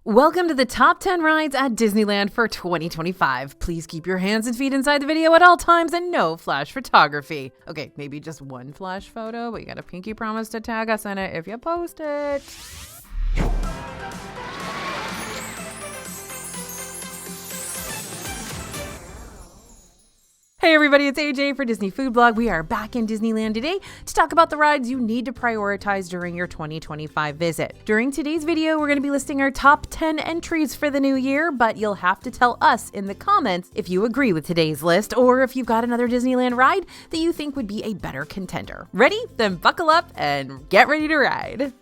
Welcome to the top 10 rides at Disneyland for 2025. Please keep your hands and feet inside the video at all times and no flash photography. Okay, maybe just one flash photo, but you got a pinky promise to tag us in it if you post it. Hey everybody, it's AJ for Disney Food Blog. We are back in Disneyland today to talk about the rides you need to prioritize during your 2025 visit. During today's video, we're going to be listing our top 10 entries for the new year, but you'll have to tell us in the comments if you agree with today's list or if you've got another Disneyland ride that you think would be a better contender. Ready? Then buckle up and get ready to ride.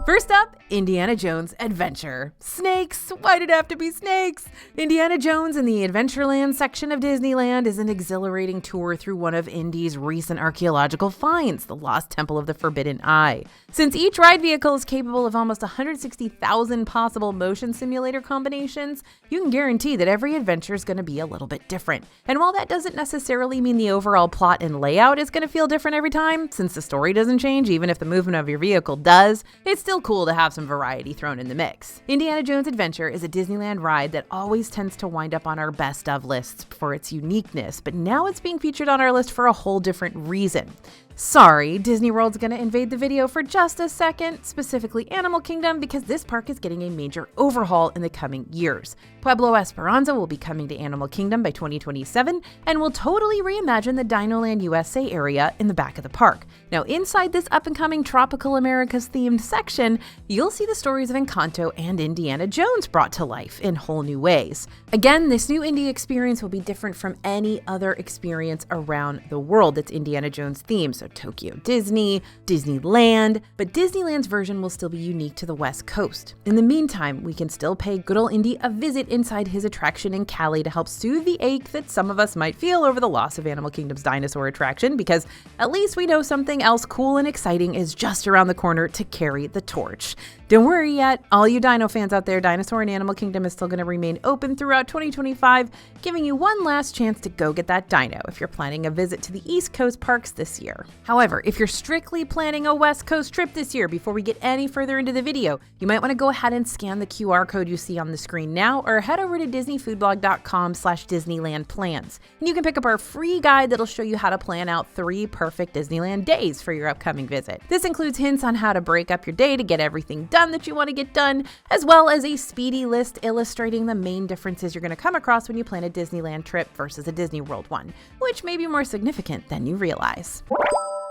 First up, Indiana Jones Adventure. Snakes! Why did it have to be snakes? Indiana Jones in the Adventureland section of Disneyland is an exhilarating tour through one of Indy's recent archaeological finds, the Lost Temple of the Forbidden Eye. Since each ride vehicle is capable of almost 160,000 possible motion simulator combinations, you can guarantee that every adventure is going to be a little bit different. And while that doesn't necessarily mean the overall plot and layout is going to feel different every time, since the story doesn't change even if the movement of your vehicle does, it's still cool to have some variety thrown in the mix. Indiana Jones Adventure is a Disneyland ride that always tends to wind up on our best of lists for its uniqueness, but now it's being featured on our list for a whole different reason. Sorry, Disney World's gonna invade the video for just a second, specifically Animal Kingdom, because this park is getting a major overhaul in the coming years. Pueblo Esperanza will be coming to Animal Kingdom by 2027 and will totally reimagine the Dinoland USA area in the back of the park. Now, inside this up-and-coming Tropical Americas themed section, you'll see the stories of Encanto and Indiana Jones brought to life in whole new ways. Again, this new Indy experience will be different from any other experience around the world that's Indiana Jones themed. So Tokyo Disney, Disneyland, but Disneyland's version will still be unique to the West Coast. In the meantime, we can still pay good old Indy a visit inside his attraction in Cali to help soothe the ache that some of us might feel over the loss of Animal Kingdom's dinosaur attraction, because at least we know something else cool and exciting is just around the corner to carry the torch. Don't worry yet, all you dino fans out there, Dinosaur and Animal Kingdom is still going to remain open throughout 2025, giving you one last chance to go get that dino if you're planning a visit to the East Coast parks this year. However, if you're strictly planning a West Coast trip this year, before we get any further into the video, you might want to go ahead and scan the QR code you see on the screen now, or head over to disneyfoodblog.com/DisneylandPlans. And you can pick up our free guide that'll show you how to plan out 3 perfect Disneyland days for your upcoming visit. This includes hints on how to break up your day to get everything done that you want to get done, as well as a speedy list illustrating the main differences you're going to come across when you plan a Disneyland trip versus a Disney World one, which may be more significant than you realize.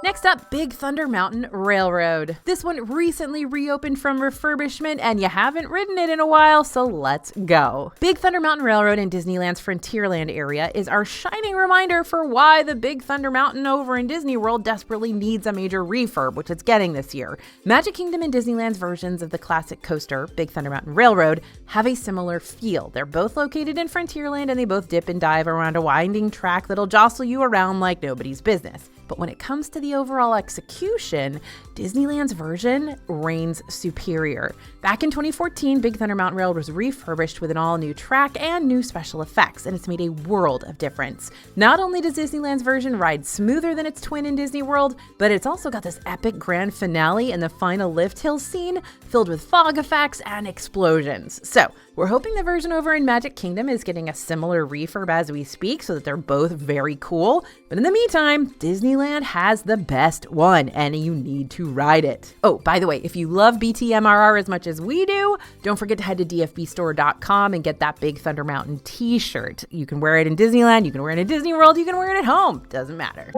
Next up, Big Thunder Mountain Railroad. This one recently reopened from refurbishment and you haven't ridden it in a while, so let's go. Big Thunder Mountain Railroad in Disneyland's Frontierland area is our shining reminder for why the Big Thunder Mountain over in Disney World desperately needs a major refurb, which it's getting this year. Magic Kingdom and Disneyland's versions of the classic coaster, Big Thunder Mountain Railroad, have a similar feel. They're both located in Frontierland and they both dip and dive around a winding track that'll jostle you around like nobody's business. But when it comes to the overall execution, Disneyland's version reigns superior. Back in 2014, Big Thunder Mountain Railroad was refurbished with an all-new track and new special effects, and it's made a world of difference. Not only does Disneyland's version ride smoother than its twin in Disney World, but it's also got this epic grand finale and the final lift hill scene filled with fog effects and explosions. So, we're hoping the version over in Magic Kingdom is getting a similar refurb as we speak so that they're both very cool. But in the meantime, Disneyland has the best one and you need to ride it. Oh, by the way, if you love BTMRR as much as we do, don't forget to head to dfbstore.com and get that Big Thunder Mountain t-shirt. You can wear it in Disneyland, you can wear it in Disney World, you can wear it at home. Doesn't matter.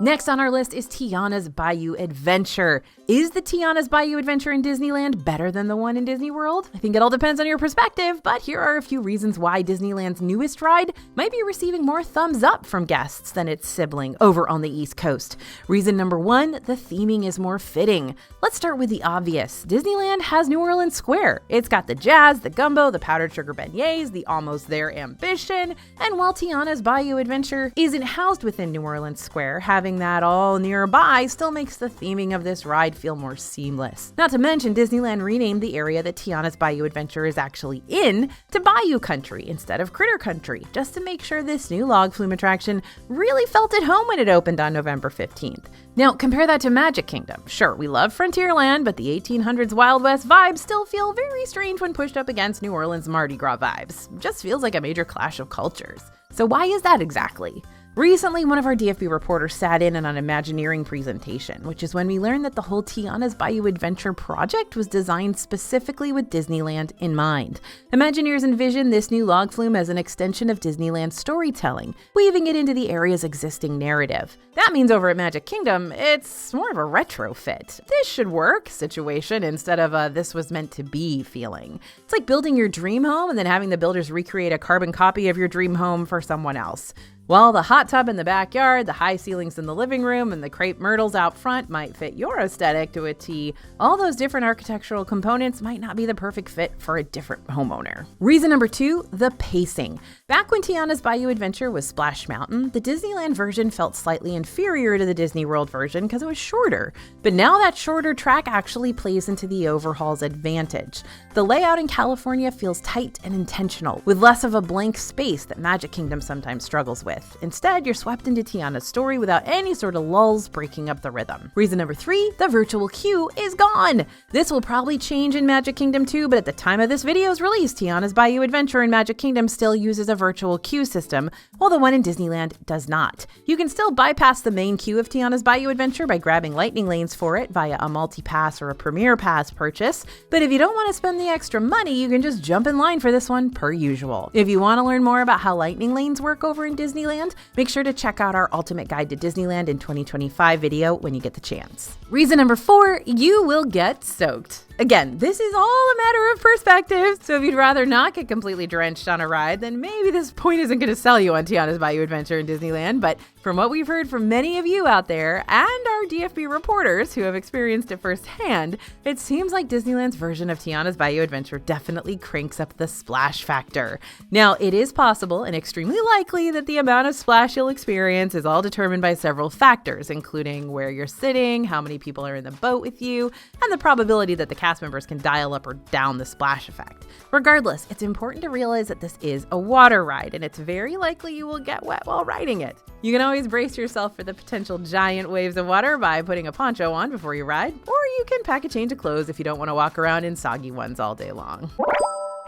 Next on our list is Tiana's Bayou Adventure. Is the Tiana's Bayou Adventure in Disneyland better than the one in Disney World? I think it all depends on your perspective, but here are a few reasons why Disneyland's newest ride might be receiving more thumbs up from guests than its sibling over on the East Coast. Reason number 1, the theming is more fitting. Let's start with the obvious. Disneyland has New Orleans Square. It's got the jazz, the gumbo, the powdered sugar beignets, the almost there ambition, and while Tiana's Bayou Adventure isn't housed within New Orleans Square, having having that all nearby still makes the theming of this ride feel more seamless. Not to mention, Disneyland renamed the area that Tiana's Bayou Adventure is actually in to Bayou Country instead of Critter Country, just to make sure this new log flume attraction really felt at home when it opened on November 15th. Now, compare that to Magic Kingdom. Sure, we love Frontierland, but the 1800s Wild West vibes still feel very strange when pushed up against New Orleans Mardi Gras vibes. Just feels like a major clash of cultures. So why is that exactly? Recently, one of our DFB reporters sat in on an Imagineering presentation, which is when we learned that the whole Tiana's Bayou Adventure project was designed specifically with Disneyland in mind. Imagineers envisioned this new log flume as an extension of Disneyland's storytelling, weaving it into the area's existing narrative. That means over at Magic Kingdom, it's more of a retrofit. This should work situation instead of a this was meant to be feeling. It's like building your dream home and then having the builders recreate a carbon copy of your dream home for someone else. While the hot tub in the backyard, the high ceilings in the living room, and the crepe myrtles out front might fit your aesthetic to a T, all those different architectural components might not be the perfect fit for a different homeowner. Reason number 2, the pacing. Back when Tiana's Bayou Adventure was Splash Mountain, the Disneyland version felt slightly inferior to the Disney World version because it was shorter. But now that shorter track actually plays into the overhaul's advantage. The layout in California feels tight and intentional, with less of a blank space that Magic Kingdom sometimes struggles with. Instead, you're swept into Tiana's story without any sort of lulls breaking up the rhythm. Reason number 3, the virtual queue is gone. This will probably change in Magic Kingdom too, but at the time of this video's release, Tiana's Bayou Adventure in Magic Kingdom still uses a virtual queue system, while the one in Disneyland does not. You can still bypass the main queue of Tiana's Bayou Adventure by grabbing lightning lanes for it via a multi-pass or a premier pass purchase, but if you don't want to spend the extra money, you can just jump in line for this one per usual. If you want to learn more about how lightning lanes work over in Disneyland, make sure to check out our Ultimate Guide to Disneyland in 2025 video when you get the chance. Reason number 4, you will get soaked. Again, this is all a matter of perspective, so if you'd rather not get completely drenched on a ride, then maybe this point isn't going to sell you on Tiana's Bayou Adventure in Disneyland, but from what we've heard from many of you out there and our DFB reporters who have experienced it firsthand, it seems like Disneyland's version of Tiana's Bayou Adventure definitely cranks up the splash factor. Now, it is possible and extremely likely that the amount of splash you'll experience is all determined by several factors, including where you're sitting, how many people are in the boat with you, and the probability that the cast members can dial up or down the splash effect. Regardless, it's important to realize that this is a water ride, and it's very likely you will get wet while riding it. You can always brace yourself for the potential giant waves of water by putting a poncho on before you ride, or you can pack a change of clothes if you don't want to walk around in soggy ones all day long.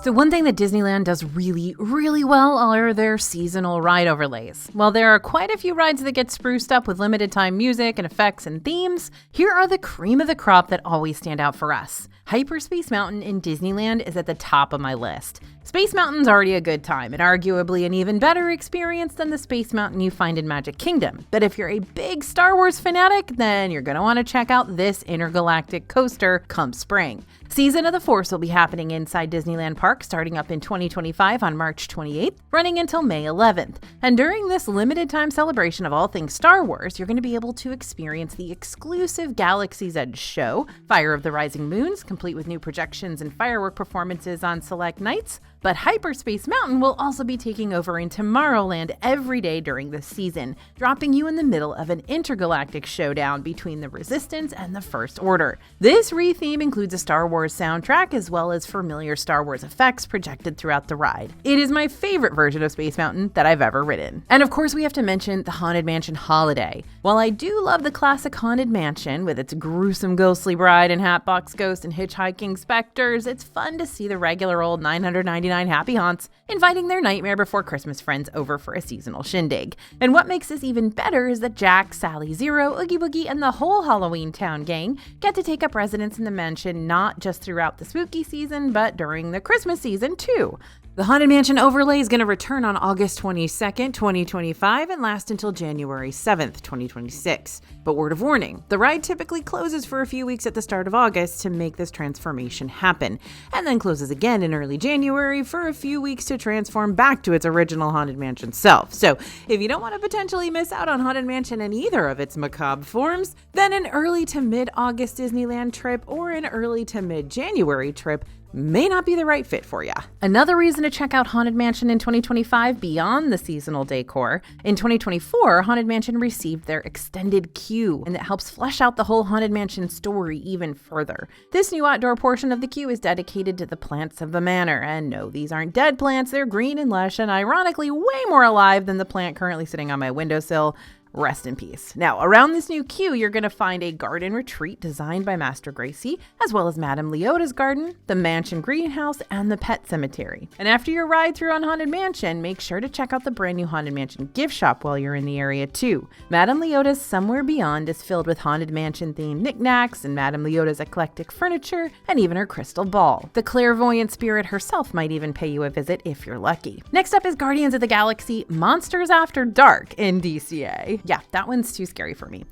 So one thing that Disneyland does really, really well are their seasonal ride overlays. While there are quite a few rides that get spruced up with limited time music and effects and themes, here are the cream of the crop that always stand out for us. Hyperspace Mountain in Disneyland is at the top of my list. Space Mountain's already a good time and arguably an even better experience than the Space Mountain you find in Magic Kingdom. But if you're a big Star Wars fanatic, then you're going to want to check out this intergalactic coaster come spring. Season of the Force will be happening inside Disneyland Park starting up in 2025 on March 28th, running until May 11th. And during this limited time celebration of all things Star Wars, you're going to be able to experience the exclusive Galaxy's Edge show, Fire of the Rising Moons, complete with new projections and firework performances on select nights. But Hyperspace Mountain will also be taking over in Tomorrowland every day during this season, dropping you in the middle of an intergalactic showdown between the Resistance and the First Order. This re-theme includes a Star Wars soundtrack as well as familiar Star Wars effects projected throughout the ride. It is my favorite version of Space Mountain that I've ever ridden. And of course we have to mention the Haunted Mansion Holiday. While I do love the classic Haunted Mansion with its gruesome ghostly bride and hatbox ghost and hitchhiking specters, it's fun to see the regular old 999 happy haunts inviting their Nightmare Before Christmas friends over for a seasonal shindig. And what makes this even better is that Jack, Sally, Zero, Oogie Boogie, and the whole Halloween Town gang get to take up residence in the mansion not just throughout the spooky season, but during the Christmas season too. The Haunted Mansion overlay is going to return on August 22nd, 2025 and last until January 7th, 2026. But word of warning, the ride typically closes for a few weeks at the start of August to make this transformation happen, and then closes again in early January for a few weeks to transform back to its original Haunted Mansion self. So if you don't want to potentially miss out on Haunted Mansion in either of its macabre forms, then an early to mid-August Disneyland trip or an early to mid-January trip may not be the right fit for you. Another reason to check out Haunted Mansion in 2025 beyond the seasonal decor, in 2024, Haunted Mansion received their extended queue, and that helps flesh out the whole Haunted Mansion story even further. This new outdoor portion of the queue is dedicated to the plants of the manor, and no, these aren't dead plants, they're green and lush, and ironically way more alive than the plant currently sitting on my windowsill. Rest in peace. Now, around this new queue, you're going to find a garden retreat designed by Master Gracie, as well as Madame Leota's garden, the mansion greenhouse, and the pet cemetery. And after your ride through on Haunted Mansion, make sure to check out the brand new Haunted Mansion gift shop while you're in the area too. Madame Leota's Somewhere Beyond is filled with Haunted Mansion themed knickknacks and Madame Leota's eclectic furniture, and even her crystal ball. The clairvoyant spirit herself might even pay you a visit if you're lucky. Next up is Guardians of the Galaxy Monsters After Dark in DCA. Yeah, that one's too scary for me.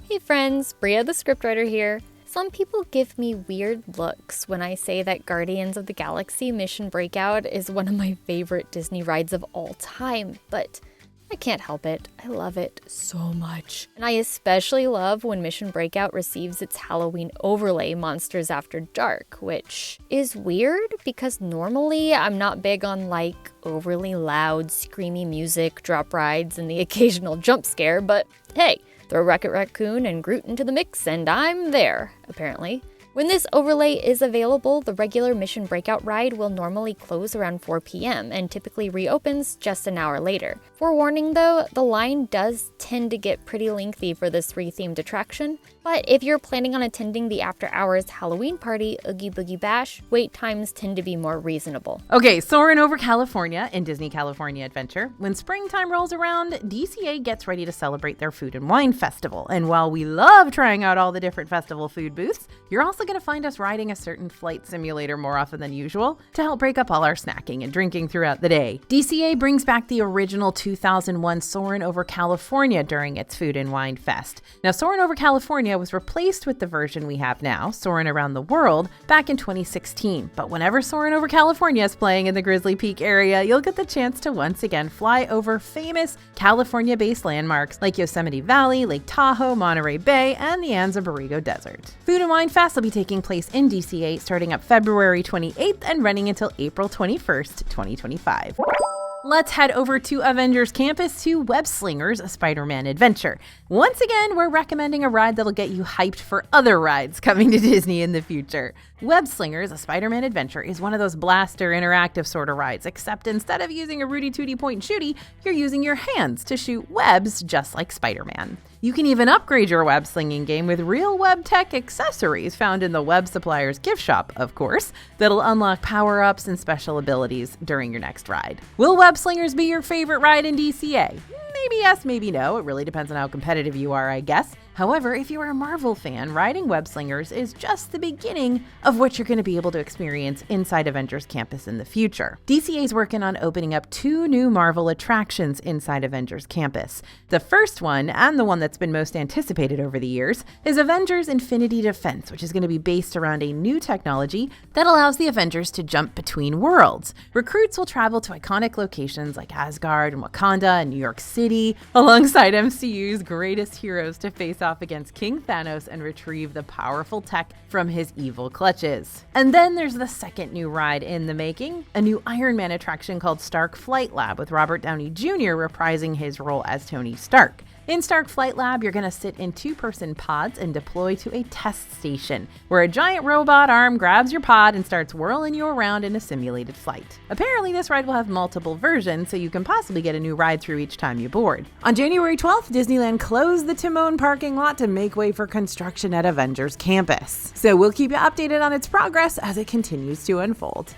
Hey friends, Bria the scriptwriter here. Some people give me weird looks when I say that Guardians of the Galaxy Mission Breakout is one of my favorite Disney rides of all time, but I can't help it. I love it so much. And I especially love when Mission Breakout receives its Halloween overlay, Monsters After Dark, which is weird because normally I'm not big on like overly loud, screamy music, drop rides, and the occasional jump scare, but hey, throw Wreck-It Raccoon and Groot into the mix and I'm there, apparently. When this overlay is available, the regular Mission Breakout ride will normally close around 4 p.m. and typically reopens just an hour later. Forewarning though, the line does tend to get pretty lengthy for this re-themed attraction, but if you're planning on attending the after-hours Halloween party, Oogie Boogie Bash, wait times tend to be more reasonable. Okay, soaring over California in Disney California Adventure, when springtime rolls around, DCA gets ready to celebrate their Food and Wine Festival. And while we love trying out all the different festival food booths, you're also going to find us riding a certain flight simulator more often than usual to help break up all our snacking and drinking throughout the day. DCA brings back the original 2001 Soarin' Over California during its Food and Wine Fest. Now, Soarin' Over California was replaced with the version we have now, Soarin' Around the World, back in 2016. But whenever Soarin' Over California is playing in the Grizzly Peak area, you'll get the chance to once again fly over famous California-based landmarks like Yosemite Valley, Lake Tahoe, Monterey Bay, and the Anza Borrego Desert. Food and Wine Fest will be taking place in DCA starting up February 28th and running until April 21st, 2025. Let's head over to Avengers Campus to Web Slingers, a Spider-Man adventure. Once again, we're recommending a ride that'll get you hyped for other rides coming to Disney in the future. Web Slingers, a Spider-Man adventure, is one of those blaster interactive sort of rides, except instead of using a Rudy Tooty point and shooty, you're using your hands to shoot webs just like Spider-Man. You can even upgrade your web slinging game with real web tech accessories found in the Web Supplier's gift shop, of course, that'll unlock power-ups and special abilities during your next ride. Will Web Slingers be your favorite ride in DCA? Maybe yes, maybe no. It really depends on how competitive you are, I guess. However, if you are a Marvel fan, riding Web Slingers is just the beginning of what you're going to be able to experience inside Avengers Campus in the future. DCA is working on opening up 2 new Marvel attractions inside Avengers Campus. The first one, and the one that's been most anticipated over the years, is Avengers Infinity Defense, which is going to be based around a new technology that allows the Avengers to jump between worlds. Recruits will travel to iconic locations like Asgard and Wakanda and New York City, alongside MCU's greatest heroes to face off against King Thanos and retrieve the powerful tech from his evil clutches. And then there's the second new ride in the making, a new Iron Man attraction called Stark Flight Lab with Robert Downey Jr. reprising his role as Tony Stark. In Stark Flight Lab, you're going to sit in 2-person pods and deploy to a test station, where a giant robot arm grabs your pod and starts whirling you around in a simulated flight. Apparently, this ride will have multiple versions, so you can possibly get a new ride through each time you board. On January 12th, Disneyland closed the Timon parking lot to make way for construction at Avengers Campus. So we'll keep you updated on its progress as it continues to unfold.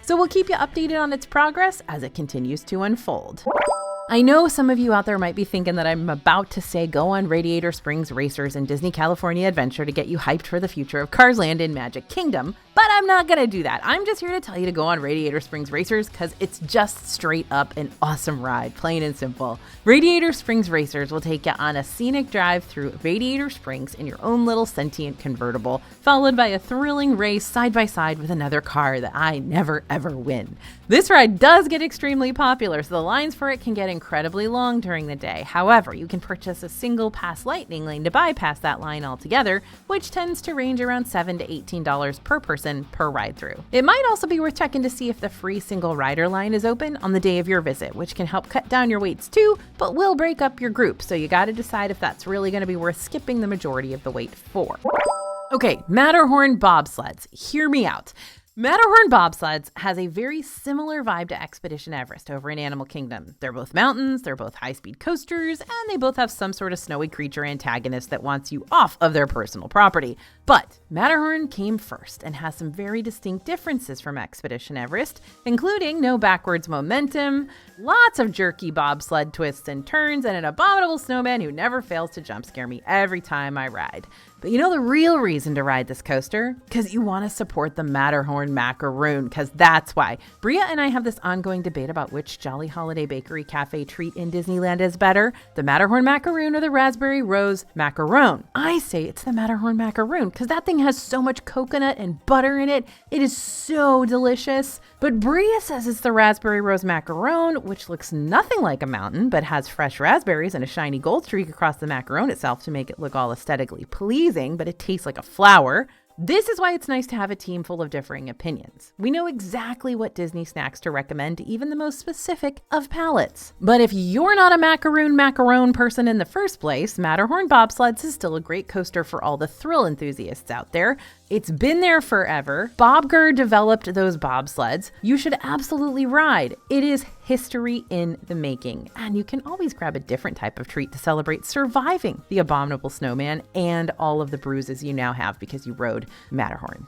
I know some of you out there might be thinking that I'm about to say go on Radiator Springs Racers and Disney California Adventure to get you hyped for the future of Cars Land in Magic Kingdom, but I'm not going to do that. I'm just here to tell you to go on Radiator Springs Racers because it's just straight up an awesome ride, plain and simple. Radiator Springs Racers will take you on a scenic drive through Radiator Springs in your own little sentient convertible, followed by a thrilling race side by side with another car that I never ever win. This ride does get extremely popular, so the lines for it can get incredibly long during the day. However, you can purchase a single pass lightning lane to bypass that line altogether, which tends to range around $7 to $18 per person per ride through. It might also be worth checking to see if the free single rider line is open on the day of your visit, which can help cut down your waits too, but will break up your group, so you gotta decide if that's really gonna be worth skipping the majority of the wait for. Okay, Matterhorn Bob Sleds. Hear me out. Matterhorn Bob Sleds has a very similar vibe to Expedition Everest over in Animal Kingdom. They're both mountains, they're both high-speed coasters, and they both have some sort of snowy creature antagonist that wants you off of their personal property. But Matterhorn came first and has some very distinct differences from Expedition Everest, including no backwards momentum, lots of jerky bobsled twists and turns, and an abominable snowman who never fails to jump scare me every time I ride. But you know the real reason to ride this coaster? Because you want to support the Matterhorn macaroon, because that's why. Bria and I have this ongoing debate about which Jolly Holiday Bakery Cafe treat in Disneyland is better, the Matterhorn macaroon or the Raspberry Rose macaron. I say it's the Matterhorn macaroon, because that thing has so much coconut and butter in it. It is so delicious. But Bria says it's the Raspberry Rose macaron, which looks nothing like a mountain, but has fresh raspberries and a shiny gold streak across the macaron itself to make it look all aesthetically pleasing, but it tastes like a flower. This is why it's nice to have a team full of differing opinions. We know exactly what Disney snacks to recommend to even the most specific of palates. But if you're not a macaroon person in the first place, Matterhorn Bob Sleds is still a great coaster for all the thrill enthusiasts out there. It's been there forever. Bob Gurr developed those bobsleds. You should absolutely ride. It is history in the making. And you can always grab a different type of treat to celebrate surviving the abominable snowman and all of the bruises you now have because you rode Matterhorn.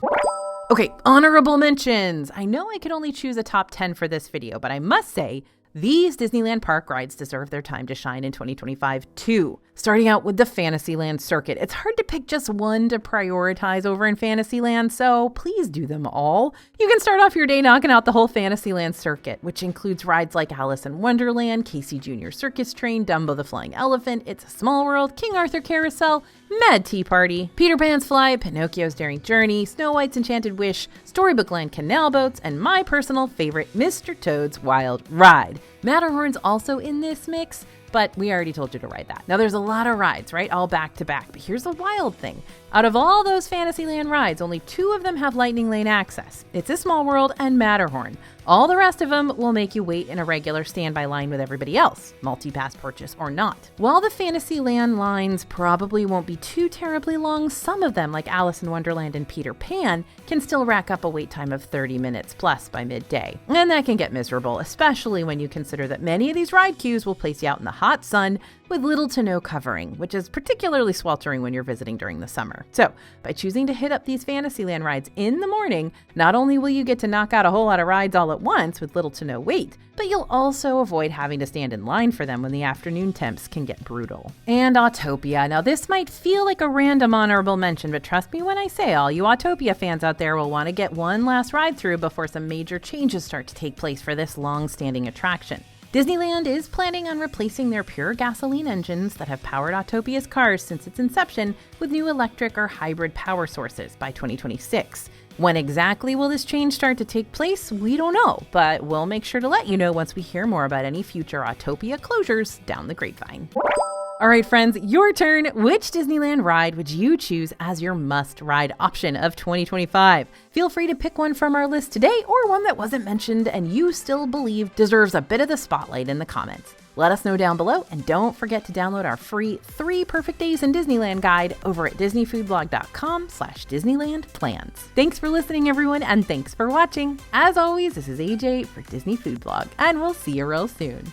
Okay, honorable mentions. I know I could only choose a top 10 for this video, but I must say, these Disneyland park rides deserve their time to shine in 2025 too. Starting out with the Fantasyland circuit. It's hard to pick just one to prioritize over in Fantasyland, so please do them all. You can start off your day knocking out the whole Fantasyland circuit, which includes rides like Alice in Wonderland, Casey Jr. Circus Train, Dumbo the Flying Elephant, It's a Small World, King Arthur Carousel, Mad Tea Party, Peter Pan's Fly, Pinocchio's Daring Journey, Snow White's Enchanted Wish, Storybook Land Canal Boats, and my personal favorite, Mr. Toad's Wild Ride. Matterhorn's also in this mix, but we already told you to ride that. Now there's a lot of rides, right? All back to back, but here's the wild thing. Out of all those Fantasyland rides, only 2 of them have Lightning Lane access. It's a Small World and Matterhorn. All the rest of them will make you wait in a regular standby line with everybody else, multi-pass purchase or not. While the Fantasyland lines probably won't be too terribly long, some of them, like Alice in Wonderland and Peter Pan, can still rack up a wait time of 30 minutes plus by midday. And that can get miserable, especially when you consider that many of these ride queues will place you out in the hot sun with little to no covering, which is particularly sweltering when you're visiting during the summer. So, by choosing to hit up these Fantasyland rides in the morning, not only will you get to knock out a whole lot of rides all at once with little to no wait, but you'll also avoid having to stand in line for them when the afternoon temps can get brutal. And Autopia. Now, this might feel like a random honorable mention, but trust me when I say all you Autopia fans out there will want to get one last ride through before some major changes start to take place for this long-standing attraction. Disneyland is planning on replacing their pure gasoline engines that have powered Autopia's cars since its inception with new electric or hybrid power sources by 2026. When exactly will this change start to take place? We don't know, but we'll make sure to let you know once we hear more about any future Autopia closures down the grapevine. All right, friends, your turn. Which Disneyland ride would you choose as your must-ride option of 2025? Feel free to pick one from our list today or one that wasn't mentioned and you still believe deserves a bit of the spotlight in the comments. Let us know down below, and don't forget to download our free 3 Perfect Days in Disneyland guide over at disneyfoodblog.com/DisneylandPlans. Thanks for listening, everyone, and thanks for watching. As always, this is AJ for Disney Food Blog, and we'll see you real soon.